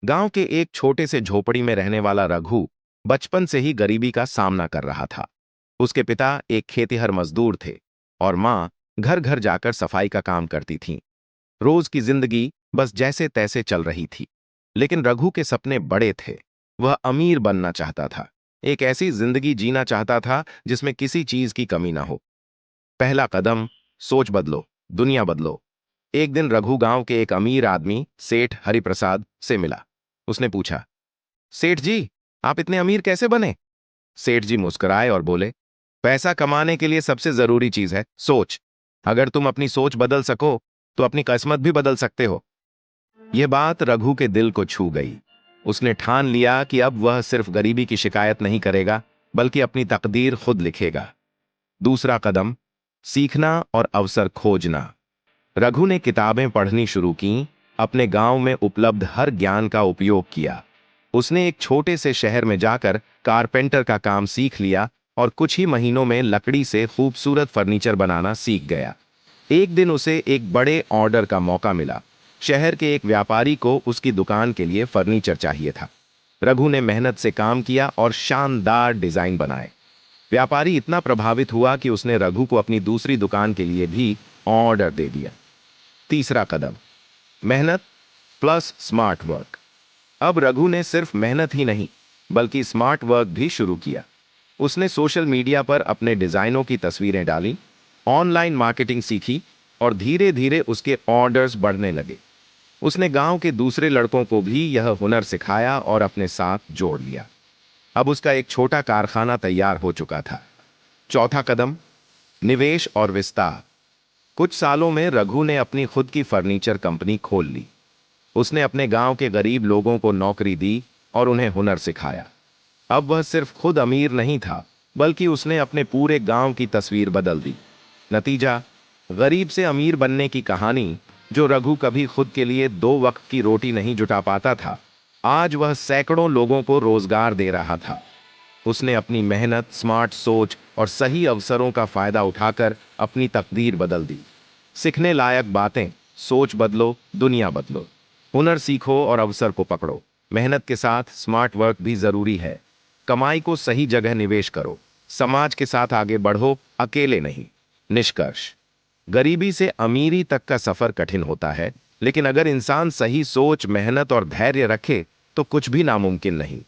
गांव के एक छोटे से झोपड़ी में रहने वाला रघु बचपन से ही गरीबी का सामना कर रहा था। उसके पिता एक खेतिहर मजदूर थे और माँ घर घर जाकर सफाई का काम करती थीं। रोज की जिंदगी बस जैसे तैसे चल रही थी। लेकिन रघु के सपने बड़े थे। वह अमीर बनना चाहता था। एक ऐसी जिंदगी जीना चाहता था जिसमें किसी चीज की कमी ना हो। पहला कदम, सोच बदलो, दुनिया बदलो। एक दिन रघु गांव के एक अमीर आदमी सेठ हरिप्रसाद से मिला। उसने पूछा, सेठ जी, आप इतने अमीर कैसे बने? सेठ जी मुस्कुराए और बोले, पैसा कमाने के लिए सबसे जरूरी चीज है सोच। अगर तुम अपनी सोच बदल सको तो अपनी किस्मत भी बदल सकते हो। यह बात रघु के दिल को छू गई। उसने ठान लिया कि अब वह सिर्फ गरीबी की शिकायत नहीं करेगा, बल्कि अपनी तकदीर खुद लिखेगा। दूसरा कदम, सीखना और अवसर खोजना। रघु ने किताबें पढ़नी शुरू की, अपने गांव में उपलब्ध हर ज्ञान का उपयोग किया। उसने एक छोटे से शहर में जाकर कारपेंटर का काम सीख लिया और कुछ ही महीनों में लकड़ी से खूबसूरत फर्नीचर बनाना सीख गया। एक दिन उसे एक बड़े ऑर्डर का मौका मिला। शहर के एक व्यापारी को उसकी दुकान के लिए फर्नीचर चाहिए था। रघु ने मेहनत से काम किया और शानदार डिजाइन बनाए। व्यापारी इतना प्रभावित हुआ कि उसने रघु को अपनी दूसरी दुकान के लिए भी ऑर्डर दे दिया। तीसरा कदम, मेहनत प्लस स्मार्ट वर्क। अब रघु ने सिर्फ मेहनत ही नहीं, बल्कि स्मार्ट वर्क भी शुरू किया। उसने सोशल मीडिया पर अपने डिजाइनों की तस्वीरें डाली, ऑनलाइन मार्केटिंग सीखी और धीरे धीरे उसके ऑर्डर्स बढ़ने लगे। उसने गांव के दूसरे लड़कों को भी यह हुनर सिखाया और अपने साथ जोड़ लिया। अब उसका एक छोटा कारखाना तैयार हो चुका था। चौथा कदम, निवेश और विस्तार। कुछ सालों में रघु ने अपनी खुद की फर्नीचर कंपनी खोल ली। उसने अपने गांव के गरीब लोगों को नौकरी दी और उन्हें हुनर सिखाया। अब वह सिर्फ खुद अमीर नहीं था, बल्कि उसने अपने पूरे गांव की तस्वीर बदल दी। नतीजा, गरीब से अमीर बनने की कहानी। जो रघु कभी खुद के लिए दो वक्त की रोटी नहीं जुटा पाता था, आज वह सैकड़ों लोगों को रोजगार दे रहा था। उसने अपनी मेहनत, स्मार्ट सोच और सही अवसरों का फायदा उठाकर अपनी तकदीर बदल दी। सीखने लायक बातें, सोच बदलो, दुनिया बदलो। हुनर सीखो और अवसर को पकड़ो। मेहनत के साथ स्मार्ट वर्क भी जरूरी है। कमाई को सही जगह निवेश करो। समाज के साथ आगे बढ़ो, अकेले नहीं। निष्कर्ष, गरीबी से अमीरी तक का सफर कठिन होता है, लेकिन अगर इंसान सही सोच, मेहनत और धैर्य रखे तो कुछ भी नामुमकिन नहीं।